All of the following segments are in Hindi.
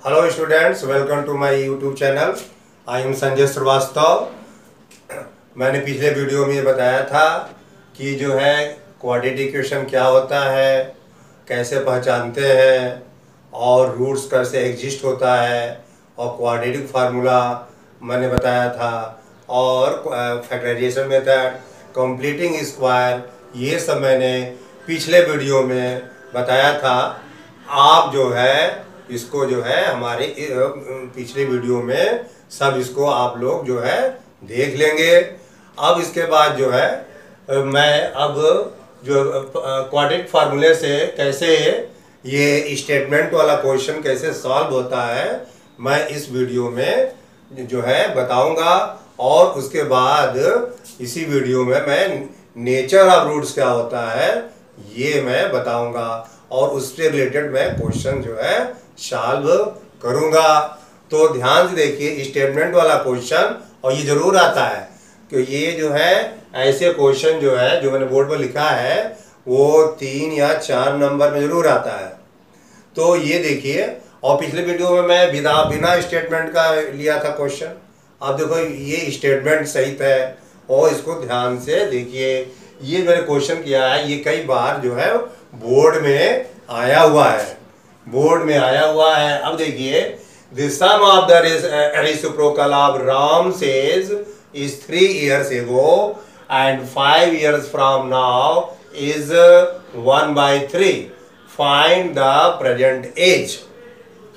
Hello students, welcome to my YouTube channel. I am Sanjay Srivastava. मैंने पिछले वीडियो में ये बताया था कि जो है क्वाड्रेटिक इक्वेशन क्या होता है, कैसे पहचानते हैं और रूट्स कैसे एग्जिस्ट होता है, और क्वाड्रेटिक फार्मूला मैंने बताया था, और फैक्टराइजेशन मेथड, कंप्लीटिंग स्क्वायर, ये सब मैंने पिछले वीडियो में बताया था। आप जो है इसको जो है हमारे पिछले वीडियो में सब इसको आप लोग जो है देख लेंगे। अब इसके बाद जो है मैं अब जो क्वाड्रेटिक फार्मूले से कैसे ये स्टेटमेंट वाला क्वेश्चन कैसे सॉल्व होता है मैं इस वीडियो में जो है बताऊंगा, और उसके बाद इसी वीडियो में मैं नेचर ऑफ रूट्स क्या होता है ये मैं बताऊंगा, और उससे रिलेटेड मैं क्वेश्चन जो है सॉल्व करूंगा। तो ध्यान से देखिए, स्टेटमेंट वाला क्वेश्चन, और ये जरूर आता है कि ये जो है ऐसे क्वेश्चन जो है जो मैंने बोर्ड पर लिखा है वो 3 या 4 नंबर में जरूर आता है। तो ये देखिए, और पिछले वीडियो में मैं बिना स्टेटमेंट का लिया था क्वेश्चन। अब देखो ये स्टेटमेंट सहित है, और इसको ध्यान से देखिए। ये मैंने क्वेश्चन किया है, ये कई बार जो है बोर्ड में आया हुआ है, अब देखिए, the sum of the reciprocal of Ram says is 3 years ago and 5 years from now is 1/3. Find the present age.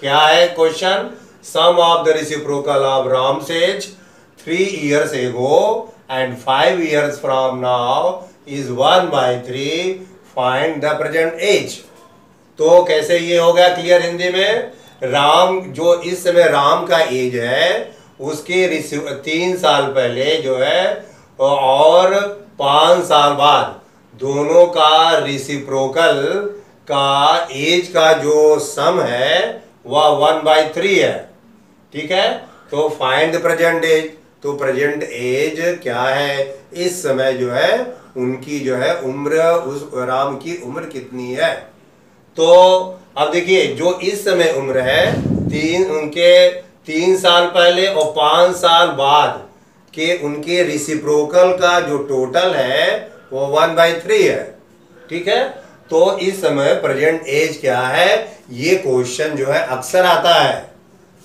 क्या है question? Sum of the reciprocal of Ram says 3 years ago and 5 years from now is 1/3. Find the present age. तो कैसे ये हो गया क्लियर हिंदी में? राम जो इस समय राम का एज है उसके 3 साल पहले जो है और 5 साल बाद दोनों का रेसिप्रोकल का एज का जो सम है वह 1/3 है। ठीक है, तो फाइंड द प्रेजेंट एज। तो प्रेजेंट एज क्या है? इस समय जो है उनकी जो है उम्र, उस राम की उम्र कितनी है? तो अब देखिए, जो इस समय उम्र है उनके 3 साल पहले और 5 साल बाद के उनके रेसिप्रोकल का जो टोटल है वो 1/3 है। ठीक है, तो इस समय प्रेजेंट एज क्या है ये क्वेश्चन जो है अक्सर आता है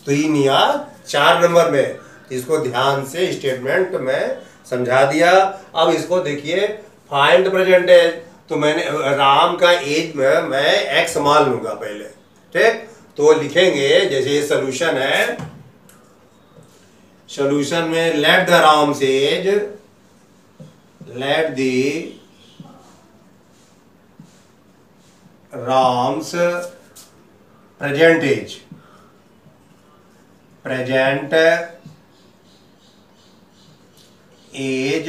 3 या 4 नंबर में। इसको ध्यान से स्टेटमेंट में समझा दिया। अब इसको देखिए, फाइंड प्रेजेंट एज। तो मैंने राम का एज में मैं एक्स मान लूंगा पहले। ठीक, तो लिखेंगे जैसे ये सोल्यूशन है, सोल्यूशन में let the Ram's age, let the Ram's present age, present age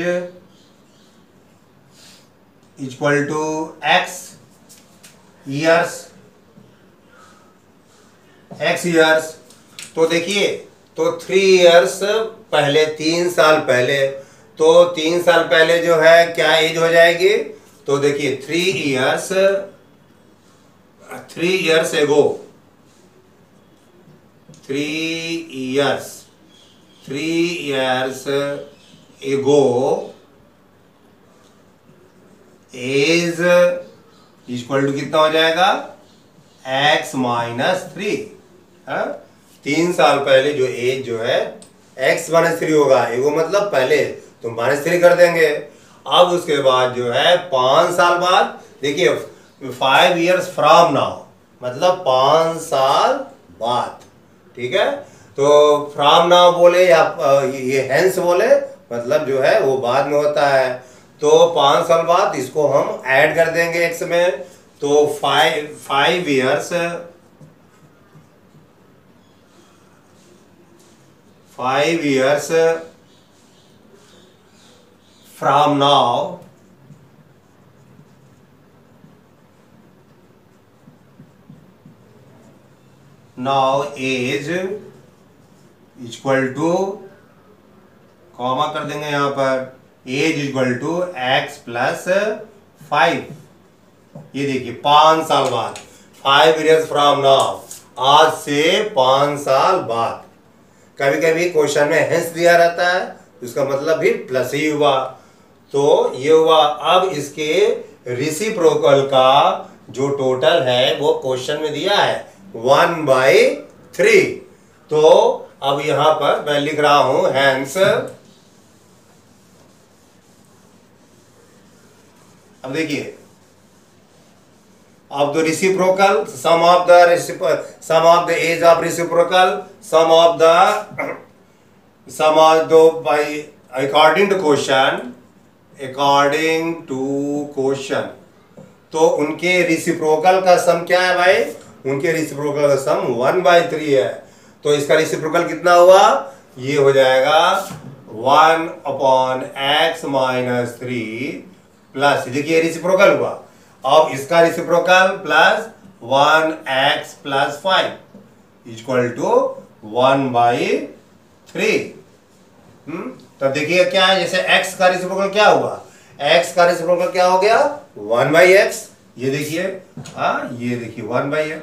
equal to x years, तो देखिए, तो 3 ईयर्स पहले, 3 साल पहले, तो 3 साल पहले जो है क्या एज हो जाएगी? तो देखिए 3 years ago, 3 years ago as equal to कितना हो जाएगा? x minus 3। 3 साल पहले जो एज जो है x माइनस 3 होगा। एगो मतलब पहले तो -3 कर देंगे। अब उसके बाद जो है 5 साल बाद, देखिए 5 years फ्रॉम नाउ मतलब 5 साल बाद। ठीक है, तो फ्रॉम नाउ बोले या ये हेंस बोले मतलब जो है वो बाद में होता है। तो 5 साल बाद इसको हम ऐड कर देंगे x में, तो 5 years from now age equal to, comma कर देंगे यहां पर, age equal to x plus 5। ये देखिए 5 साल बाद, 5 years फ्रॉम नाउ आज से 5 साल बाद। कभी कभी क्वेश्चन में हेंस दिया रहता है, उसका मतलब भी प्लस ही हुआ। तो ये हुआ। अब इसके रेसिप्रोकल का जो टोटल है वो क्वेश्चन में दिया है 1/3। तो अब यहां पर मैं लिख रहा हूं हेंस, अब देखिए, of the reciprocal, sum of the age of reciprocal, sum of the by according to question, तो उनके रेसिप्रोकल का सम क्या है भाई? उनके रेसिप्रोकल का सम 1/3 है। तो इसका रेसिप्रोकल कितना हुआ? ये हो जाएगा 1/x-3 प्लस, देखिए रेसिप्रोकल हुआ। अब इसका reciprocal plus 1x + 5 equal to 1/3। तब देखिए क्या है, जैसे x का रेसिप्रोकल क्या हुआ? x का रेसिप्रोकल क्या हो गया? 1/x। ये देखिए, ये देखिए 1/x,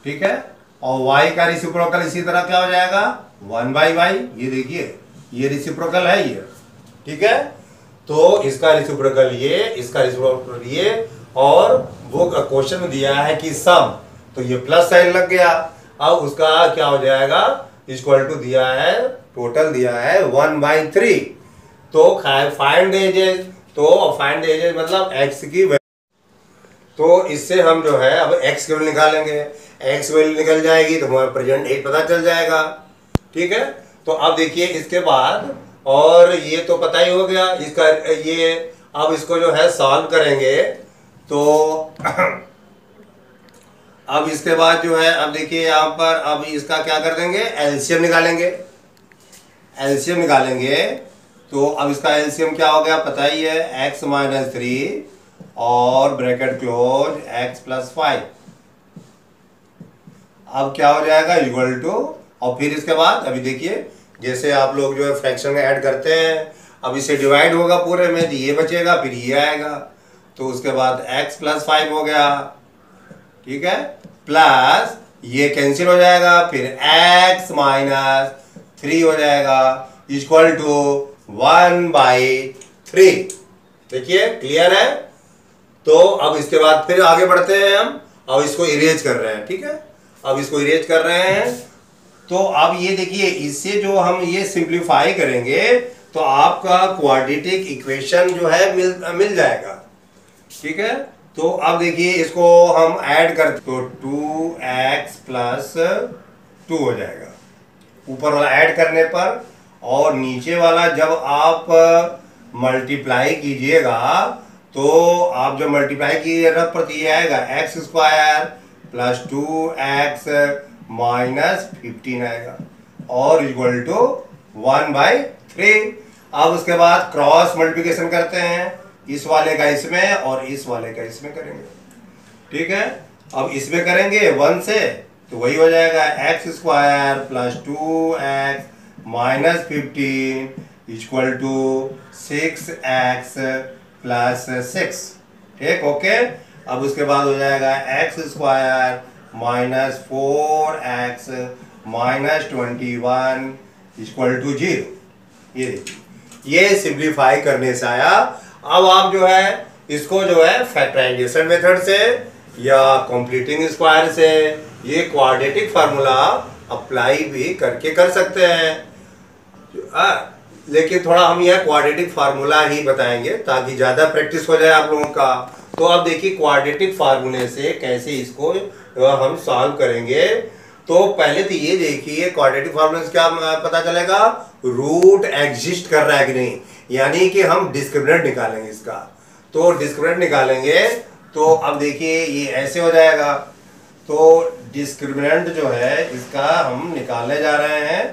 ठीक है। और y का रेसिप्रोकल इसी तरह क्या हो जाएगा? 1/y। ये देखिए, ये रेसिप्रोकल है ये, ठीक है। तो इसका रेसिप्रोकल ये, इसका रेसिप्रोकल ये, और वो क्वेश्चन में दिया है कि सम, तो ये प्लस साइन लग गया। अब उसका क्या हो जाएगा? इक्वल टू दिया है, टोटल दिया है 1/3। तो फाइंड द एजेस, तो फाइंड द एजेस मतलब x की वैल्यू। तो इससे हम जो है अब x की वैल्यू निकालेंगे। x वैल्यू निकल जाएगी तो हमारा प्रेजेंट एज पता चल जाएगा, ठीक है। तो अब देखिए इसके बाद, और ये तो पता ही हो गया इसका, ये अब इसको जो है सॉल्व करेंगे तो अब इसके बाद जो है, अब देखिए यहाँ पर, अब इसका क्या कर देंगे? एलसीएम निकालेंगे। एलसीएम निकालेंगे तो अब इसका एलसीएम क्या हो गया पता ही है, x-3 और ब्रैकेट क्लोज x + 5। अब क्या हो जाएगा? इक्वल टू, और फिर इसके बाद अभी देखिए, जैसे आप लोग जो है फ्रैक्शन में ऐड करते हैं, अब इसे डिवाइड होगा पूरे में, तो ये बचेगा, फिर ये आएगा, तो उसके बाद x + 5 हो गया, ठीक है, प्लस ये कैंसिल हो जाएगा, फिर x - 3 हो जाएगा, इक्वल टू 1/3। देखिए क्लियर है। तो अब इसके बाद फिर आगे बढ़ते हैं हम। अब इसको इरेज कर रहे हैं, ठीक है। अब इसको इरेज कर रहे हैं, तो अब ये देखिए, इससे जो हम ये सिंप्लीफाई करेंगे तो आपका क्वाड्रेटिक इक्वेशन जो है मिल जाएगा, ठीक है। तो अब देखिए इसको हम ऐड करते तो 2x + 2 हो जाएगा ऊपर वाला ऐड करने पर, और नीचे वाला जब आप मल्टीप्लाई कीजिएगा तो आप जब मल्टीप्लाई कीजिएगा पर ये आएगा x² + 2x - 15 आएगा, और इक्वल टू 1/3। अब उसके बाद क्रॉस मल्टीप्लिकेशन करते हैं, इस वाले का इसमें और इस वाले का इसमें करेंगे, ठीक है। अब इसमें करेंगे 1 से, तो वही हो जाएगा x² + 2x - 15 equal to 6x + 6, ठीक, ओके। अब उसके बाद हो जाएगा x² - 4x - 21 इक्वल टू 0। ये देखिए, ये सिंप्लीफाई करने से आया। अब आप जो है इसको जो है फैक्टराइजेशन मेथड से या कंप्लीटिंग स्क्वायर से ये क्वाड्रेटिक फार्मूला अप्लाई भी करके कर सकते हैं। लेकिन थोड़ा हम यह क्वाड्रेटिक फार्मूला ही बताएंगे ताकि ज़्यादा प्रैक्टिस हो जाए आप लोगों का। तो अब देखिए क्वाड्रेटिक फार्मूले से कैसे इसको हम सॉल्व करेंगे। तो पहले तो ये देखिए क्वाड्रेटिक फार्मूले से क्या पता चलेगा, रूट एग्जिस्ट कर रहा है कि नहीं, यानी कि हम डिस्क्रिमिनेंट निकालेंगे इसका। तो डिस्क्रिमिनेंट निकालेंगे तो अब देखिए ये ऐसे हो जाएगा। तो डिस्क्रिमिनेंट जो है इसका हम निकालने जा रहे हैं।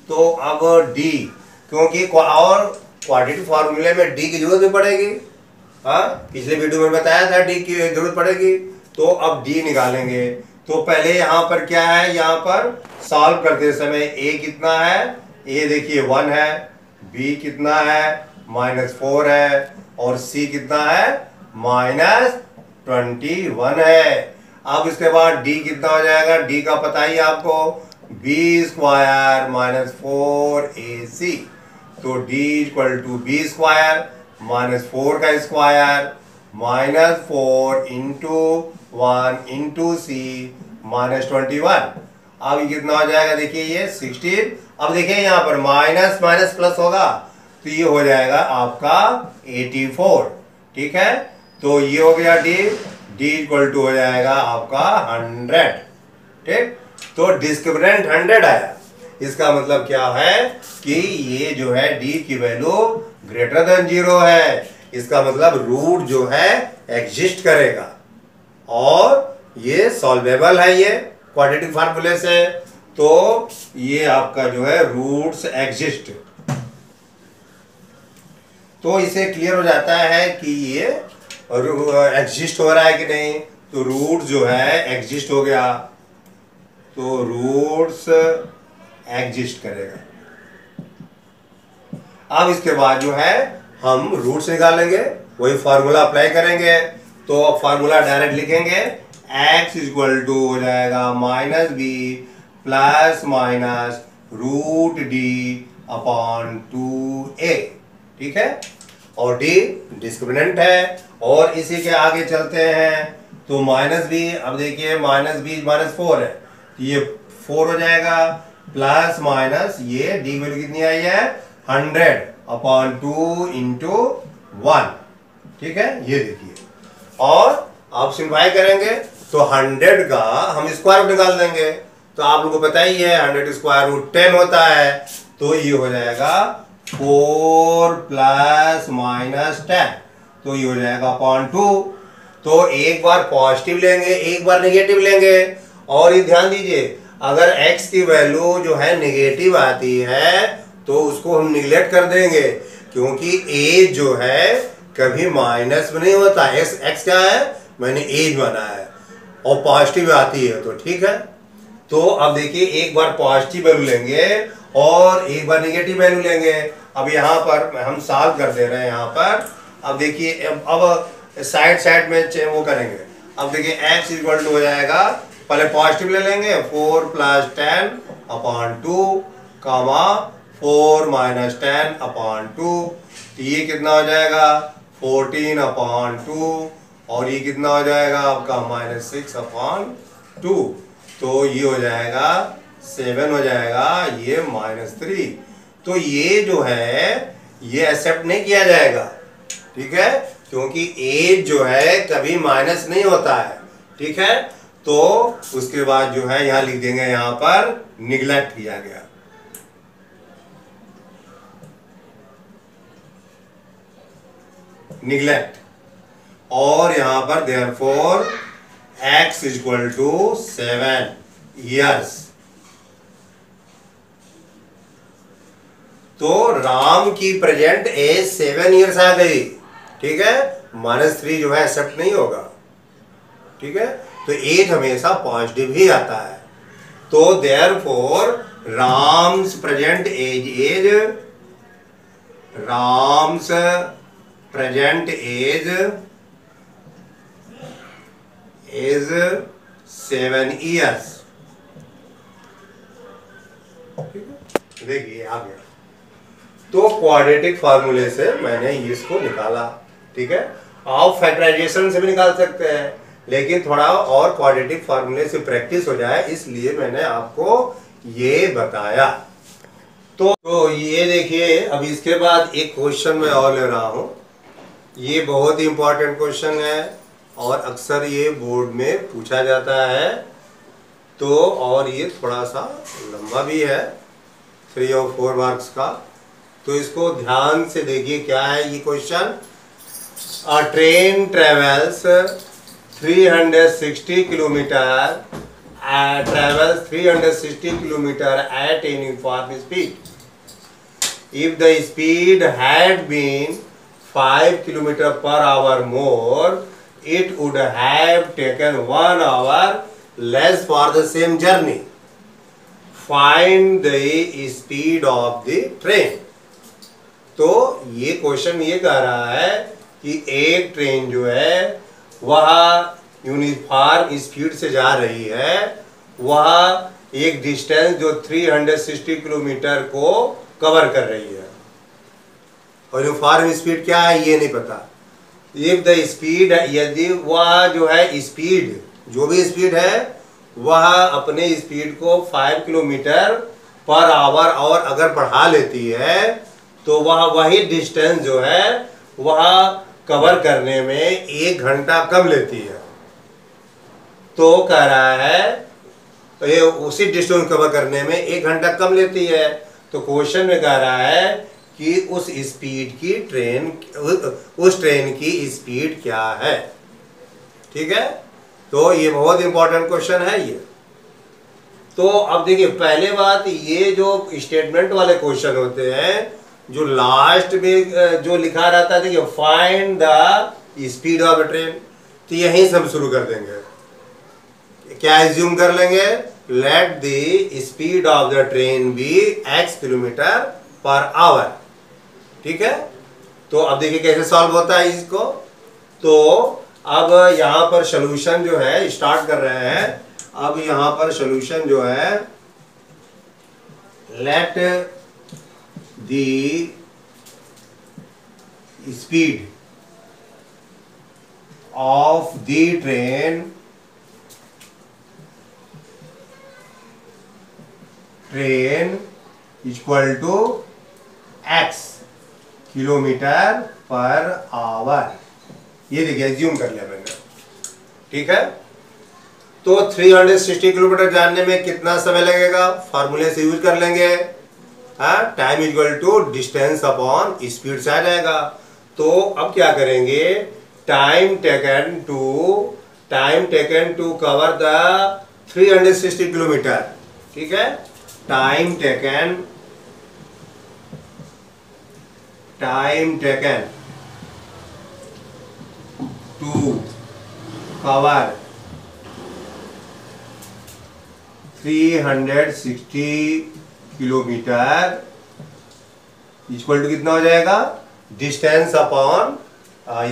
तो अब डी, क्योंकि और क्वाड्रेटिक फार्मूले में डी की जरूरत भी पड़ेगी, हाँ पिछले वीडियो में बताया था डी की जरूरत पड़ेगी। तो अब डी निकालेंगे। तो पहले यहाँ पर क्या है, यहाँ पर सॉल्व करते समय a कितना है, a देखिए 1 है, b कितना है -4 है, और c कितना है -21 है। अब इसके बाद d कितना हो जाएगा, d का पता ही आपको, b स्क्वायर माइनस 4ac। तो d equal to B square minus 4 का square minus 4 into 1 into C minus 21। अब ये कितना हो जाएगा, देखिए ये 16। अब देखिए यहाँ पर माइनस माइनस प्लस होगा तो ये हो जाएगा आपका 84। ठीक है, तो ये हो गया d इक्वल टू हो जाएगा आपका 100। ठीक, तो डिस्क्रिमिनेंट 100 आया। इसका मतलब क्या है कि ये जो है d की वैल्यू ग्रेटर देन 0 है। इसका मतलब रूट जो है एग्जिस्ट करेगा और ये सॉल्वेबल है ये क्वाड्रेटिक फार्मूले से। तो ये आपका जो है रूट्स एग्जिस्ट। तो इसे क्लियर हो जाता है कि ये एग्जिस्ट हो रहा है कि नहीं। तो रूट जो है एग्जिस्ट हो गया, तो रूट्स एग्जिस्ट करेगा। अब इसके बाद जो है हम रूट्स निकालेंगे, वही फार्मूला अप्लाई करेंगे। तो अब फार्मूला डायरेक्ट लिखेंगे, x इक्वल टू हो जाएगा minus B plus minus root D upon 2a। ठीक है, और d डिस्क्रिमिनेंट है। और इसी के आगे चलते हैं तो माइनस बी, अब देखिए माइनस बी माइनस 4 है, ये 4 हो जाएगा प्लस माइनस ये d वैल्यू कितनी आई है 100 अपॉन 2 इंटू 1। ठीक है, ये देखिए, और आप सिंप्लीफाई करेंगे तो 100 का हम स्क्वायर रूट निकाल देंगे। तो आप लोगों को पता ही है 100 स्क्वायर रूट 10 होता है। तो ये हो जाएगा 4 प्लस माइनस 10, तो ये हो जाएगा अपॉन 2। तो एक बार पॉजिटिव लेंगे, एक बार नेगेटिव लेंगे। और ये ध्यान दीजिए, अगर x की वैल्यू जो है नेगेटिव आती है तो उसको हम निगलेक्ट कर देंगे, क्योंकि a जो है कभी माइनस में नहीं होता। x क्या है, मैंने एज माना है, और पॉजिटिव आती है तो ठीक है। तो अब देखिए, एक बार पॉजिटिव वैल्यू लेंगे और एक बार नेगेटिव वैल्यू लेंगे। अब यहाँ पर हम सॉल्व कर दे रहे हैं यहाँ पर। अब देखिए, अब साइड में वो करेंगे। अब देखिए x इक्वल टू हो जाएगा, पहले पॉजिटिव ले लेंगे 4 प्लस 10 अपॉन 2 कामा 4 माइनस 10 अपॉन 2। तो ये कितना हो जाएगा 14 अपॉन 2, और ये कितना हो जाएगा आपका माइनस 6 अपॉन 2। तो ये हो जाएगा 7 हो जाएगा, ये माइनस 3। तो ये जो है ये एक्सेप्ट नहीं किया जाएगा। ठीक है, क्योंकि एज जो है कभी माइनस नहीं होता है। ठीक है, तो उसके बाद जो है यहाँ लिख देंगे, यहाँ पर निगलेक्ट किया गया। निगलेक्ट, और यहां पर therefore x equal to 7 years. तो राम की प्रेजेंट एज 7 ईयर्स आ गई। ठीक है, -3 जो है एक्सेप्ट नहीं होगा। ठीक है, तो एज हमेशा पॉजिटिव ही आता है। तो therefore Ram's present age Ram's present age is 7 years। देखिए आ गया। तो क्वाड्रेटिक फार्मूले से मैंने इसको निकाला। ठीक है, आप फैक्टराइजेशन से भी निकाल सकते हैं, लेकिन थोड़ा और क्वाड्रेटिक फार्मूले से प्रैक्टिस हो जाए, इसलिए मैंने आपको ये बताया। तो ये देखिए, अब इसके बाद एक क्वेश्चन मैं और ले रहा हूं। ये बहुत ही इंपॉर्टेंट क्वेश्चन है और अक्सर ये बोर्ड में पूछा जाता है। तो और ये थोड़ा सा लंबा भी है, 3 और 4 मार्क्स का। तो इसको ध्यान से देखिए, क्या है ये question. A train travels 360 kilometre at an uniform speed. If the speed had been 5 km per hour more, it would have taken 1 hour less for the same journey. Find the speed of the train. तो ये क्वेश्चन ये कह रहा है कि एक ट्रेन जो है वह यूनिफॉर्म स्पीड से जा रही है, वह एक डिस्टेंस जो 360 किलोमीटर को कवर कर रही है। और यूनिफॉर्म स्पीड क्या है ये नहीं पता। इफ द स्पीड, यदि वह जो है स्पीड, जो भी स्पीड है वह अपने स्पीड को 5 किलोमीटर पर आवर और अगर बढ़ा लेती है तो वह वही डिस्टेंस जो है वह कवर करने में 1 घंटा कम लेती है। तो कह रहा है तो ये उसी डिस्टेंस कवर करने में 1 घंटा कम लेती है। तो क्वेश्चन में कह रहा है कि उस ट्रेन की स्पीड क्या है। ठीक है, तो ये बहुत इंपॉर्टेंट क्वेश्चन है ये। तो अब देखिए, पहले बात, ये जो स्टेटमेंट वाले क्वेश्चन होते हैं जो लास्ट में जो लिखा रहता है, देखिए find the speed of a train, तो यहीं से हम शुरू कर देंगे। क्या एज्यूम कर लेंगे, let the speed of the train be x kilometre per hour. ठीक है, तो अब देखिए कैसे सॉल्व होता है इसको। तो अब यहां पर सॉल्यूशन जो है स्टार्ट कर रहे हैं। अब यहां पर सॉल्यूशन जो है, let the speed of the train equal to x kilometre per hour. ये देखिए एज्यूम कर लिया मैंने। ठीक है, तो 360 किलोमीटर जानने में कितना समय लगेगा, फार्मूले से यूज कर लेंगे। Time equal to distance upon speed से आ जाएगा। तो अब क्या करेंगे, time taken to cover the 360 kilometre. ठीक है, time taken to cover 360 kilometre equal to कितना हो जाएगा, डिस्टेंस अपॉन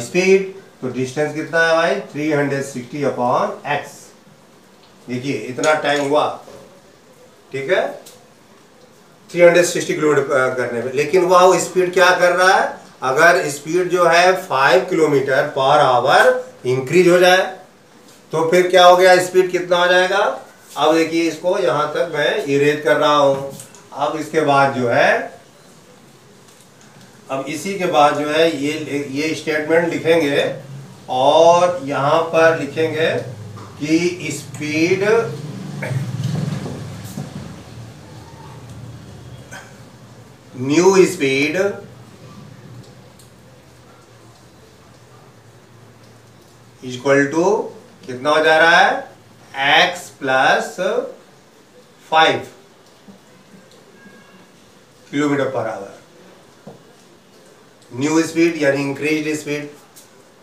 स्पीड। तो डिस्टेंस कितना है भाई, 360 अपॉन x। देखिए इतना टाइम हुआ। ठीक है, 360 किलोमीटर करने में, लेकिन वह स्पीड क्या कर रहा है, अगर स्पीड जो है 5 किलोमीटर पर आवर इंक्रीज हो जाए तो फिर क्या हो गया, स्पीड कितना हो जाएगा। अब देखिए इसको यहां तक मैं इरेज कर रहा हूं। अब इसके बाद जो है, अब इसी के बाद जो है ये स्टेटमेंट लिखेंगे और यहां पर लिखेंगे कि speed new speed equal to कितना हो जा रहा है, x plus 5 kilometre per hour. New speed यानी इंक्रीज्ड स्पीड।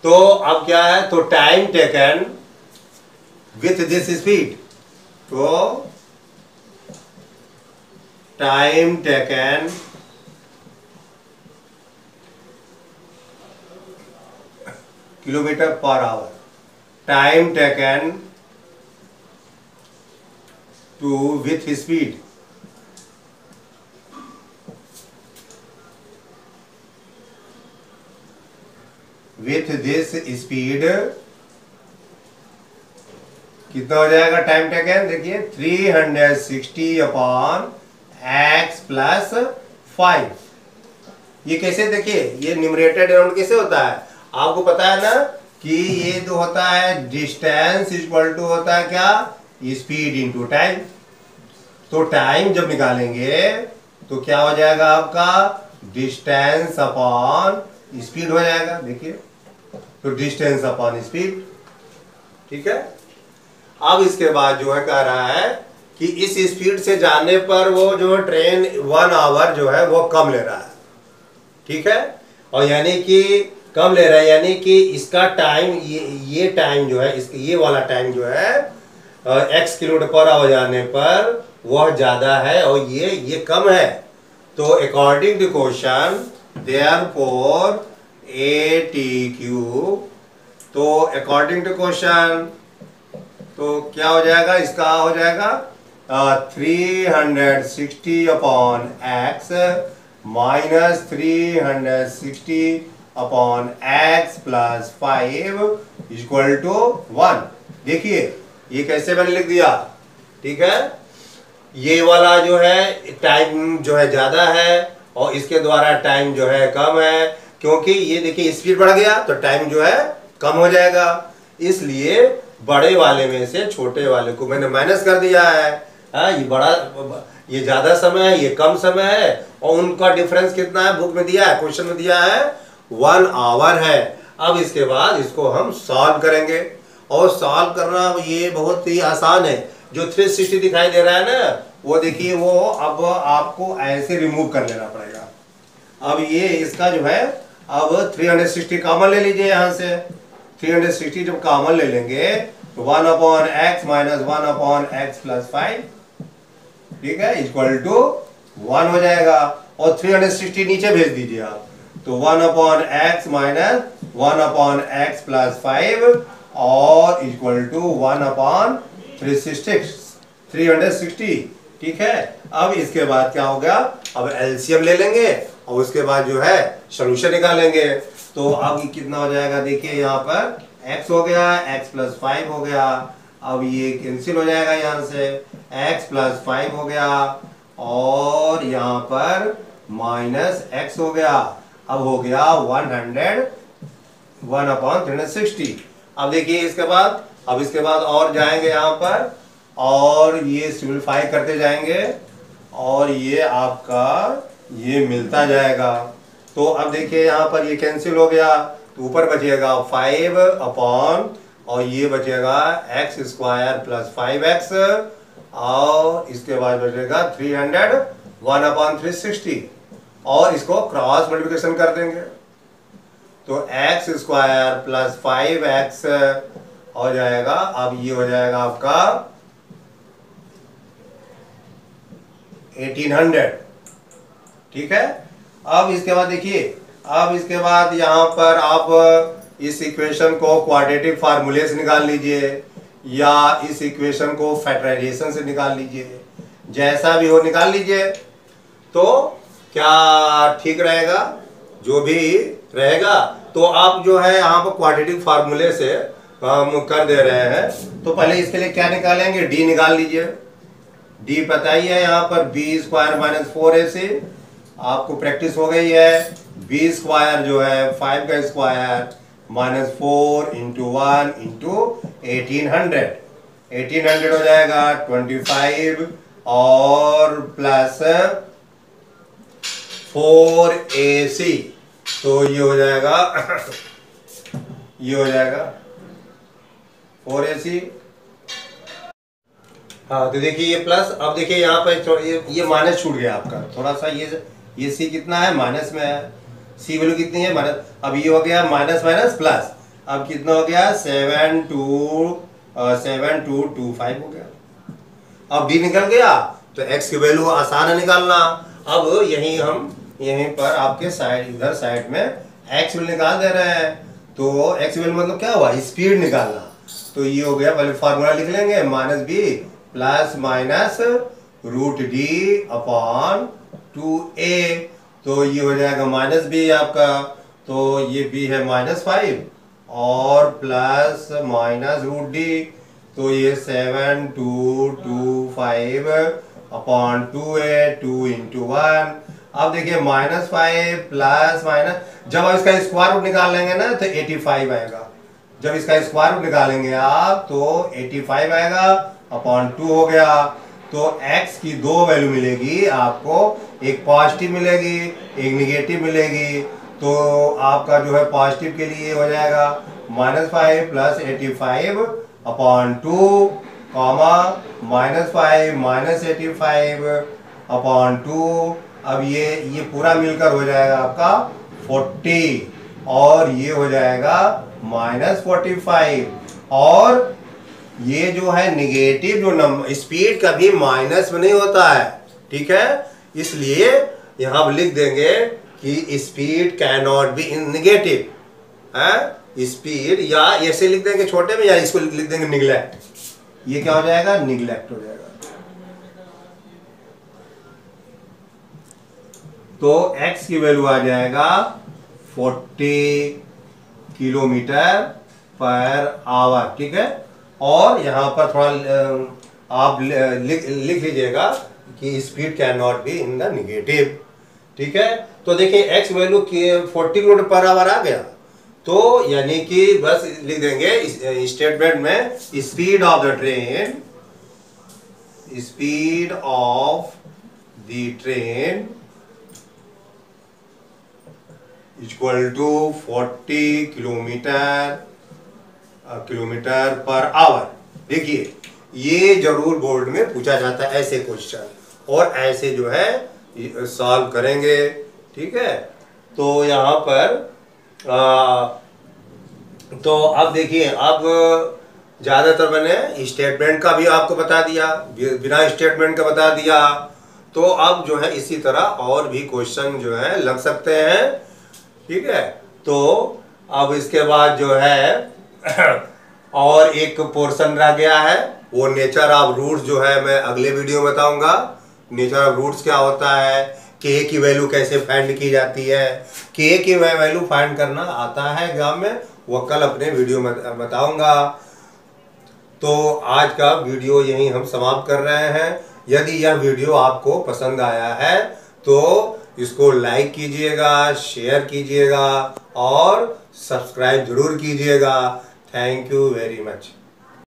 तो अब क्या है, तो time taken with this speed, तो time taken kilometre per hour, time taken two with speed, with this speed कितना हो जाएगा, टाइम टेकन देखिए 360 अपॉन x प्लस 5। ये कैसे, देखिए ये न्यूमरेटर डिनोमिनेटर कैसे होता है, आपको पता है ना कि ये जो होता है डिस्टेंस इक्वल टू होता है क्या, स्पीड इनटू टाइम। तो टाइम जब निकालेंगे तो क्या हो जाएगा आपका, डिस्टेंस अपॉन स्पीड हो जाएगा। देखिए तो डिस्टेंस अपॉन स्पीड। ठीक है, अब इसके बाद जो है कह रहा है कि इस स्पीड से जाने पर वो जो ट्रेन 1 आवर जो है वो कम ले रहा है। ठीक है, और यानी कि कम ले रहा है, यानी कि इसका टाइम, ये टाइम जो है, इसका ये वाला टाइम जो है x किलोमीटर पर आवर जाने पर वह ज्यादा है और ये कम है। तो according to question therefore ATQ, तो अकॉर्डिंग टू क्वेश्चन तो क्या हो जाएगा, इसका हो जाएगा 360 upon x minus 360 upon x plus 5 equal to 1। देखिए ये कैसे मैंने लिख दिया, ठीक है। ये वाला जो है टाइम जो है ज्यादा है और इसके द्वारा टाइम जो है कम है, क्योंकि ये देखिए स्पीड बढ़ गया तो टाइम जो है कम हो जाएगा। इसलिए बड़े वाले में से छोटे वाले को मैंने माइनस कर दिया है। ये बड़ा, ये ज्यादा समय है, ये कम समय है, और उनका डिफरेंस कितना है बुक में दिया है, क्वेश्चन में दिया है 1 आवर है। अब इसके बाद इसको हम सॉल्व करेंगे, और सॉल्व करना ये बहुत ही आसान है। जो 360 दिखाई दे रहा है ना, वो देखिए वो अब आपको ऐसे रिमूव कर लेना पड़ेगा। अब ये इसका जो है, अब 360 कॉमन ले लीजिए यहाँ से। 360 जब कॉमन ले लेंगे तो 1 upon x minus 1 upon x plus 5, ठीक है, इक्वल टू 1 हो जाएगा। और 360 नीचे भेज दीजिए आप, तो 1 upon x minus 1 upon x plus 5 और इक्वल टू 1 अपॉन 360, ठीक है। अब इसके बाद क्या होगा, अब एलसीएम ले लेंगे और उसके बाद जो है सॉल्यूशन निकालेंगे। तो अब ये कितना हो जाएगा, देखिए यहाँ पर x हो गया, x प्लस 5 हो गया। अब ये कैंसिल हो जाएगा यहाँ से, x प्लस 5 हो गया और यहाँ पर माइनस x हो गया। अब हो गया 1 अपॉन 360। अब देखिए इसके बाद, अब इसके बाद और जाएंगे यहाँ पर और ये सिंप्लीफाई करते जाएंगे और ये आपका ये मिलता जाएगा। तो अब देखिए यहाँ पर ये कैंसिल हो गया, तो ऊपर बचेगा 5 अपॉन और ये बचेगा एक्स स्क्वायर प्लस 5x और इसके बाद बचेगा 1 अपॉन 360 और इसको क्रॉस मल्टीप्लिकेशन कर देंगे तो एक्स स्क्वायर प्लस 5x हो जाएगा। अब ये हो जाएगा आपका 1800, ठीक है। अब इसके बाद देखिए, अब इसके बाद यहाँ पर आप इस इक्वेशन को क्वाड्रेटिक फार्मूले से निकाल लीजिए या इस इक्वेशन को फैक्टराइजेशन से निकाल लीजिए, जैसा भी हो निकाल लीजिए। तो क्या ठीक रहेगा, जो भी रहेगा। तो आप जो है यहाँ पर क्वाड्रेटिक फार्मूले से हम कर दे रहे हैं, तो पहले इसके लिए क्या निकालेंगे, डी निकाल लीजिए। डी पता ही है यहाँ पर बी स्क्वायर माइनस 4ac, आपको प्रैक्टिस हो गई है। बी स्क्वायर जो है 5 का स्क्वायर माइनस 4 इंटू 1 इंटू 1800 हो जाएगा 25 और प्लस 4ac, तो ये हो जाएगा ये हो जाएगा 4ac। हाँ तो देखिए ये प्लस, अब देखिए यहाँ पर ये माइनस छूट गया आपका थोड़ा सा, ये सी कितना है, माइनस में है, सी वैल्यू कितनी है माइनस। अब ये हो गया माइनस माइनस प्लस, अब कितना हो गया 7225 हो गया। अब डी निकल गया तो एक्स की वैल्यू आसान है निकालना। अब यहीं पर आपके साइड, इधर साइड में एक्स वैल्यू निकाल दे रहे हैं, तो एक्स वैल्यू मतलब क्या हुआ, स्पीड निकालना। तो ये हो गया, पहले फार्मूला लिख लेंगे, minus B plus minus root D upon 2a, तो ये हो जाएगा माइनस बी आपका, तो ये बी है -5 और प्लस माइनस रूट डी, तो ये 7225 अपॉन 2a, 2 इंटू 1। अब देखिए -5 प्लस माइनस, जब आप इसका स्क्वायर रूट निकाल लेंगे ना तो 85 आएगा। जब इसका स्क्वायर रूट निकालेंगे आप तो 85 आएगा अपॉन 2 हो गया। तो x की दो वैल्यू मिलेगी आपको, एक पॉजिटिव मिलेगी एक निगेटिव मिलेगी। तो आपका जो है पॉजिटिव के लिए हो जाएगा -5 plus 85 upon 2 comma -5 minus 85 upon 2। अब ये पूरा मिलकर हो जाएगा आपका 40 और ये हो जाएगा -45। और ये जो है निगेटिव जो नंबर, स्पीड कभी माइनस में नहीं होता है, ठीक है। इसलिए यहां हम लिख देंगे कि speed can not be in negative है, स्पीड, या ऐसे लिख देंगे छोटे में, या इसको लिख देंगे निगलेक्ट, ये क्या हो जाएगा, निगलेक्ट हो जाएगा। तो x की वैल्यू आ जाएगा 40 किलोमीटर पर आवर, ठीक है। और यहां पर थोड़ा आप लिख लीजिएगा कि speed can not be in the negative, ठीक है। तो देखिए x value 40 kilometre per hour आ गया, तो यानी कि बस लिख देंगे स्टेटमेंट में, speed of the train, speed of the train equal to 40 kilometre per hour. देखिए ये जरूर बोर्ड में पूछा जाता है ऐसे क्वेश्चन, और ऐसे जो है सॉल्व करेंगे, ठीक है। तो यहाँ पर तो अब देखिए, अब ज़्यादातर मैंने स्टेटमेंट का भी आपको बता दिया, बिना स्टेटमेंट का बता दिया। तो अब जो है इसी तरह और भी क्वेश्चन जो है लग सकते हैं, ठीक है। तो अब इसके बाद जो है और एक पोर्शन रह गया है, वो नेचर ऑफ रूट्स जो है मैं अगले वीडियो में बताऊंगा। नेचर ऑफ रूट्स क्या होता है, के की वैल्यू कैसे फाइंड की जाती है, के की वैल्यू फाइंड करना आता है एग्जाम में, वो कल अपने वीडियो में बताऊंगा। तो आज का वीडियो यहीं हम समाप्त कर रहे हैं। यदि यह वीडियो आपको पसंद आया है तो इसको लाइक कीजिएगा, शेयर कीजिएगा और सब्सक्राइब जरूर कीजिएगा। Thank you very much.